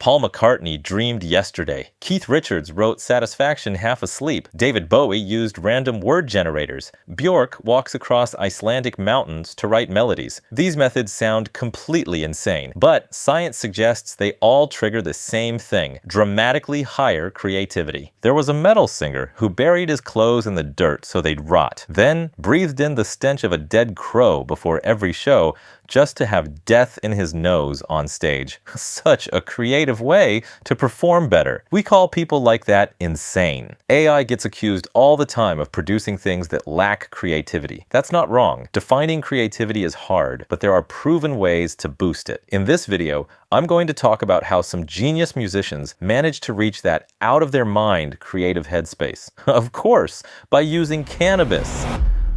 Paul McCartney dreamed yesterday. Keith Richards wrote Satisfaction half asleep. David Bowie used random word generators. Björk walks across Icelandic mountains to write melodies. These methods sound completely insane, but science suggests they all trigger the same thing: dramatically higher creativity. There was a metal singer who buried his clothes in the dirt so they'd rot, then breathed in the stench of a dead crow before every show just to have death in his nose on stage. Such a creative way to perform better. We call people like that insane. AI gets accused all the time of producing things that lack creativity. That's not wrong. Defining creativity is hard, but there are proven ways to boost it. In this video, I'm going to talk about how some genius musicians managed to reach that out-of-their-mind creative headspace. Of course, by using cannabis.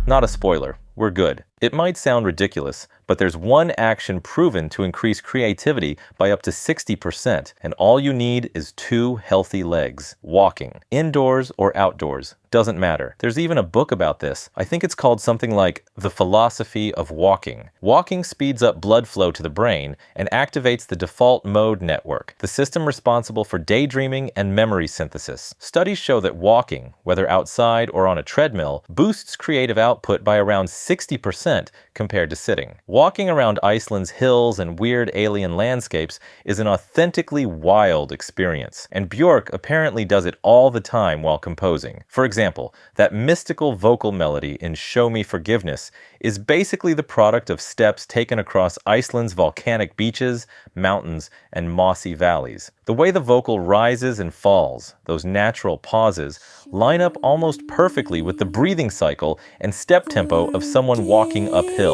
Not a spoiler. We're good. It might sound ridiculous, but there's one action proven to increase creativity by up to 60%, and all you need is 2 healthy legs. Walking. Indoors or outdoors. Doesn't matter. There's even a book about this. I think it's called something like The Philosophy of Walking. Walking speeds up blood flow to the brain and activates the default mode network, the system responsible for daydreaming and memory synthesis. Studies show that walking, whether outside or on a treadmill, boosts creative output by around 60% compared to sitting. Walking around Iceland's hills and weird alien landscapes is an authentically wild experience, and Björk apparently does it all the time while composing. For example, that mystical vocal melody in Show Me Forgiveness is basically the product of steps taken across Iceland's volcanic beaches, mountains, and mossy valleys. The way the vocal rises and falls, those natural pauses, line up almost perfectly with the breathing cycle and step tempo of someone walking uphill.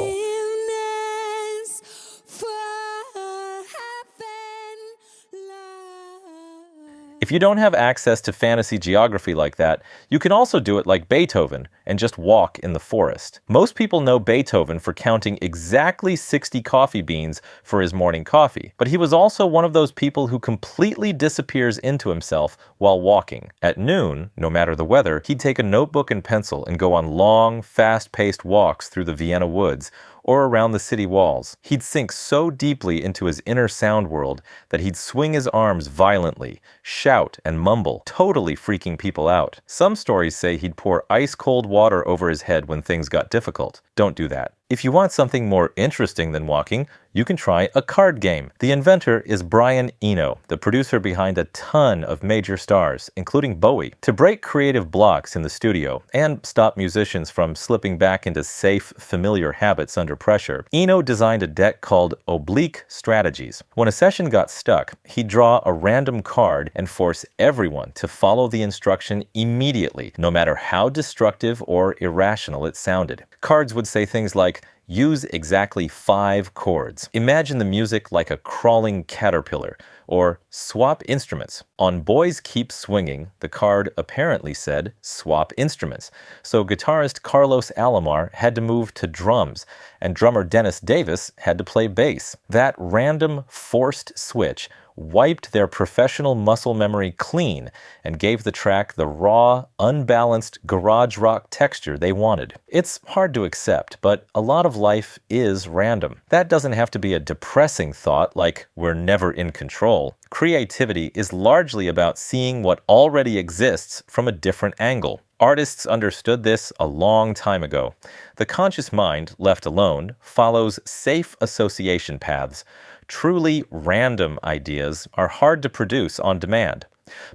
If you don't have access to fantasy geography like that, you can also do it like Beethoven and just walk in the forest. Most people know Beethoven for counting exactly 60 coffee beans for his morning coffee, but he was also one of those people who completely disappears into himself while walking. At noon, no matter the weather, he'd take a notebook and pencil and go on long, fast-paced walks through the Vienna woods or around the city walls. He'd sink so deeply into his inner sound world that he'd swing his arms violently, shout and mumble, totally freaking people out. Some stories say he'd pour ice-cold water over his head when things got difficult. Don't do that. If you want something more interesting than walking, you can try a card game. The inventor is Brian Eno, the producer behind a ton of major stars, including Bowie. To break creative blocks in the studio and stop musicians from slipping back into safe, familiar habits under pressure, Eno designed a deck called Oblique Strategies. When a session got stuck, he'd draw a random card and force everyone to follow the instruction immediately, no matter how destructive or irrational it sounded. Cards would say things like, use exactly 5 chords. Imagine the music like a crawling caterpillar. Or swap instruments. On Boys Keep Swinging, the card apparently said swap instruments. So guitarist Carlos Alomar had to move to drums, and drummer Dennis Davis had to play bass. That random forced switch wiped their professional muscle memory clean and gave the track the raw, unbalanced garage rock texture they wanted. It's hard to accept, but a lot of life is random. That doesn't have to be a depressing thought like we're never in control. Creativity is largely about seeing what already exists from a different angle. Artists understood this a long time ago. The conscious mind, left alone, follows safe association paths. Truly random ideas are hard to produce on demand.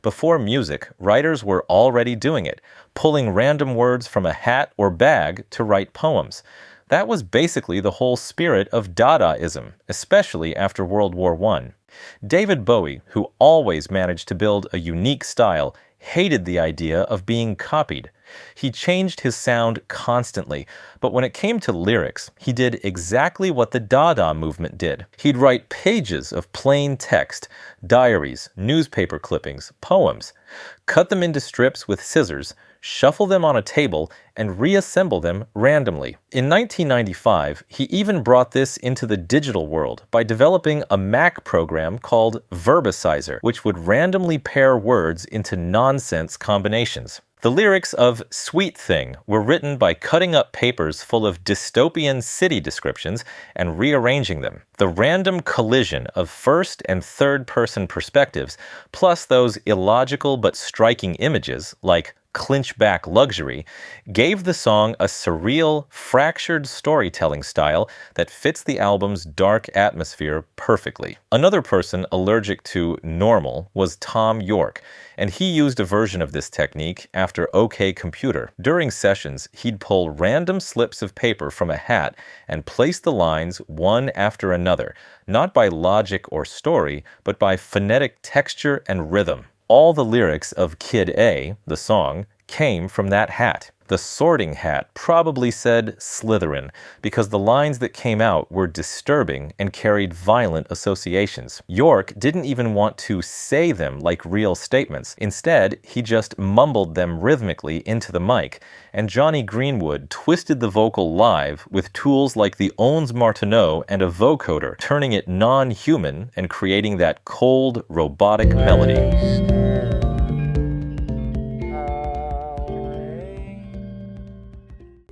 Before music, writers were already doing it, pulling random words from a hat or bag to write poems. That was basically the whole spirit of Dadaism, especially after World War I. David Bowie, who always managed to build a unique style, hated the idea of being copied. He changed his sound constantly, but when it came to lyrics, he did exactly what the Dada movement did. He'd write pages of plain text, diaries, newspaper clippings, poems, cut them into strips with scissors, shuffle them on a table, and reassemble them randomly. In 1995, he even brought this into the digital world by developing a Mac program called Verbicizer, which would randomly pair words into nonsense combinations. The lyrics of Sweet Thing were written by cutting up papers full of dystopian city descriptions and rearranging them. The random collision of first and third person perspectives, plus those illogical but striking images, like clinch-back luxury, gave the song a surreal, fractured storytelling style that fits the album's dark atmosphere perfectly. Another person allergic to normal was Tom York, and he used a version of this technique after OK Computer. During sessions, he'd pull random slips of paper from a hat and place the lines one after another, not by logic or story, but by phonetic texture and rhythm. All the lyrics of Kid A, the song, came from that hat. The Sorting Hat probably said Slytherin because the lines that came out were disturbing and carried violent associations. York didn't even want to say them like real statements. Instead, he just mumbled them rhythmically into the mic, and Johnny Greenwood twisted the vocal live with tools like the Ons Martineau and a vocoder, turning it non-human and creating that cold, robotic melody.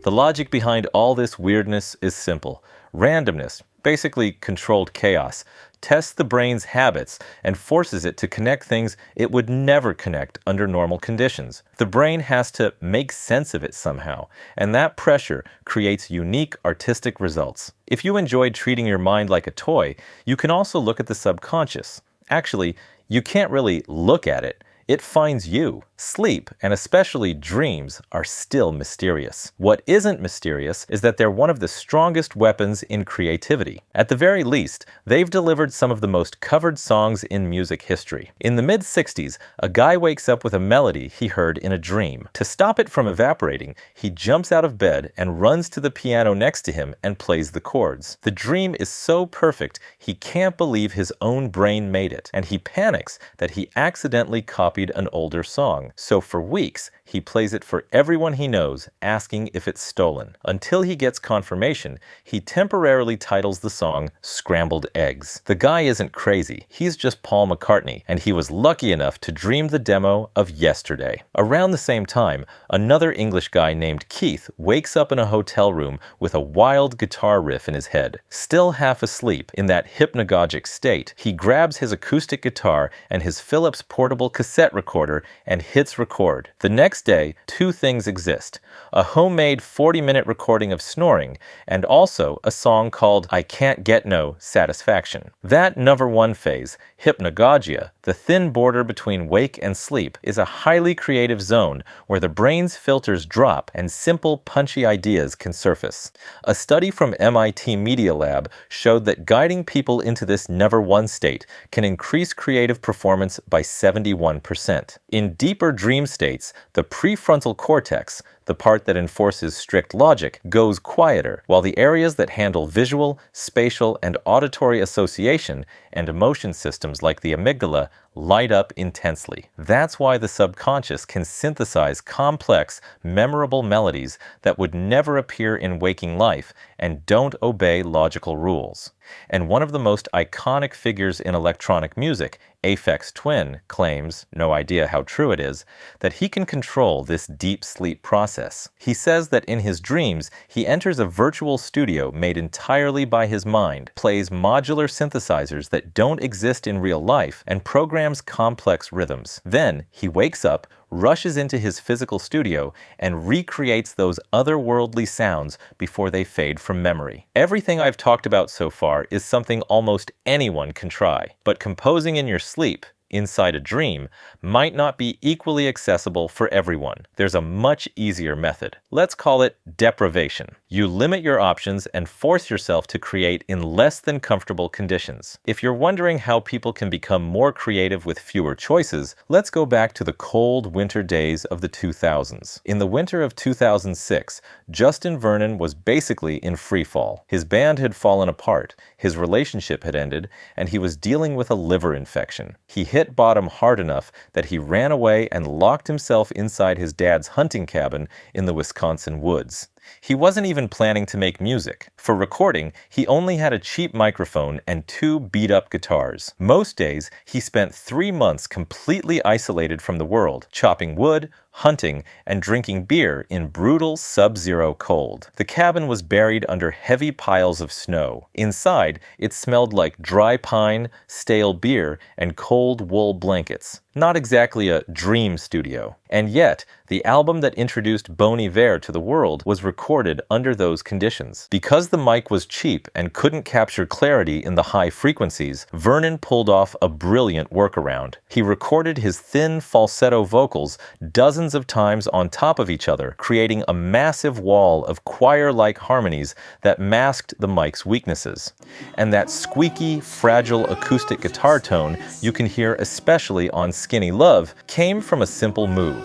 The logic behind all this weirdness is simple. Randomness, basically controlled chaos, tests the brain's habits and forces it to connect things it would never connect under normal conditions. The brain has to make sense of it somehow, and that pressure creates unique artistic results. If you enjoyed treating your mind like a toy, you can also look at the subconscious. Actually, you can't really look at it. It finds you. Sleep, and especially dreams, are still mysterious. What isn't mysterious is that they're one of the strongest weapons in creativity. At the very least, they've delivered some of the most covered songs in music history. In the mid-60s, a guy wakes up with a melody he heard in a dream. To stop it from evaporating, he jumps out of bed and runs to the piano next to him and plays the chords. The dream is so perfect, he can't believe his own brain made it, and he panics that he accidentally copied an older song. So for weeks, he plays it for everyone he knows, asking if it's stolen. Until he gets confirmation, he temporarily titles the song Scrambled Eggs. The guy isn't crazy, he's just Paul McCartney, and he was lucky enough to dream the demo of Yesterday. Around the same time, another English guy named Keith wakes up in a hotel room with a wild guitar riff in his head. Still half asleep, in that hypnagogic state, he grabs his acoustic guitar and his Philips portable cassette recorder and hits record. The next day, two things exist: a homemade 40-minute recording of snoring, and also a song called I Can't Get No Satisfaction. That number one phase, hypnagogia, the thin border between wake and sleep, is a highly creative zone where the brain's filters drop and simple, punchy ideas can surface. A study from MIT Media Lab showed that guiding people into this never one state can increase creative performance by 71%. In deeper dream states, the prefrontal cortex, the part that enforces strict logic, goes quieter, while the areas that handle visual, spatial, and auditory association and emotion systems like the amygdala light up intensely. That's why the subconscious can synthesize complex, memorable melodies that would never appear in waking life and don't obey logical rules. And one of the most iconic figures in electronic music, Aphex Twin, claims, no idea how true it is, that he can control this deep sleep process. He says that in his dreams, he enters a virtual studio made entirely by his mind, plays modular synthesizers that don't exist in real life, and programs complex rhythms. Then he wakes up, rushes into his physical studio, and recreates those otherworldly sounds before they fade from memory. Everything I've talked about so far is something almost anyone can try, but composing in your sleep, inside a dream, might not be equally accessible for everyone. There's a much easier method. Let's call it deprivation. You limit your options and force yourself to create in less than comfortable conditions. If you're wondering how people can become more creative with fewer choices, let's go back to the cold winter days of the 2000s. In the winter of 2006, Justin Vernon was basically in freefall. His band had fallen apart, his relationship had ended, and he was dealing with a liver infection. He hit bottom hard enough that he ran away and locked himself inside his dad's hunting cabin in the Wisconsin woods. He wasn't even planning to make music. For recording, he only had a cheap microphone and 2 beat-up guitars. Most days, he spent 3 months completely isolated from the world, chopping wood, hunting, and drinking beer in brutal sub-zero cold. The cabin was buried under heavy piles of snow. Inside, it smelled like dry pine, stale beer, and cold wool blankets. Not exactly a dream studio. And yet, the album that introduced Bon Iver to the world was recorded under those conditions. Because the mic was cheap and couldn't capture clarity in the high frequencies, Vernon pulled off a brilliant workaround. He recorded his thin falsetto vocals dozens of times on top of each other, creating a massive wall of choir-like harmonies that masked the mic's weaknesses. And that squeaky, fragile acoustic guitar tone you can hear especially on Skinny Love came from a simple move.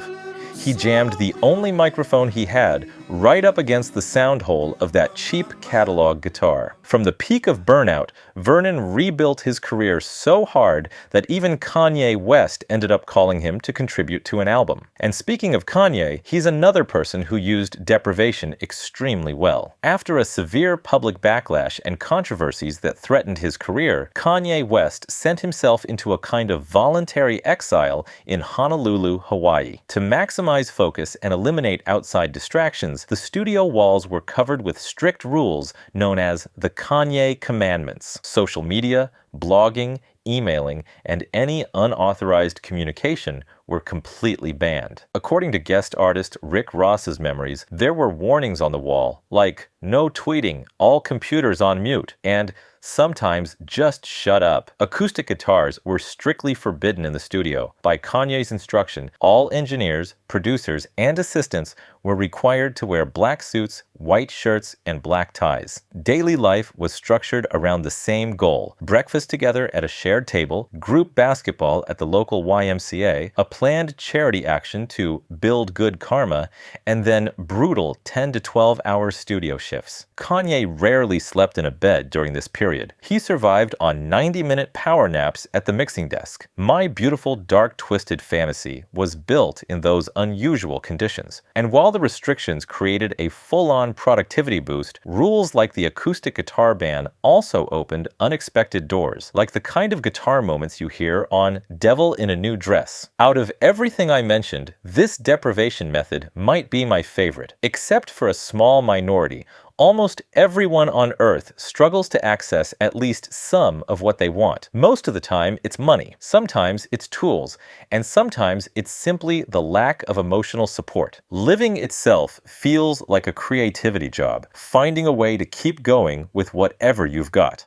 He jammed the only microphone he had right up against the sound hole of that cheap catalog guitar. From the peak of burnout, Vernon rebuilt his career so hard that even Kanye West ended up calling him to contribute to an album. And speaking of Kanye, he's another person who used deprivation extremely well. After a severe public backlash and controversies that threatened his career, Kanye West sent himself into a kind of voluntary exile in Honolulu, Hawaii. To maximize focus and eliminate outside distractions, the studio walls were covered with strict rules known as the Kanye Commandments. Social media, blogging, emailing, and any unauthorized communication were completely banned. According to guest artist Rick Ross's memories, there were warnings on the wall, like no tweeting, all computers on mute, and sometimes just shut up. Acoustic guitars were strictly forbidden in the studio. By Kanye's instruction, all engineers, producers, and assistants were required to wear black suits, white shirts, and black ties. Daily life was structured around the same goal: breakfast together at a shared table, group basketball at the local YMCA, a planned charity action to build good karma, and then brutal 10 to 12 hour studio shifts. Kanye rarely slept in a bed during this period. He survived on 90-minute power naps at the mixing desk. My Beautiful Dark Twisted Fantasy was built in those unusual conditions. And while the restrictions created a full-on productivity boost, rules like the acoustic guitar ban also opened unexpected doors, like the kind of guitar moments you hear on Devil in a New Dress. Out of everything I mentioned, this deprivation method might be my favorite. Except for a small minority, almost everyone on Earth struggles to access at least some of what they want. Most of the time, it's money. Sometimes it's tools. And sometimes it's simply the lack of emotional support. Living itself feels like a creativity job, finding a way to keep going with whatever you've got.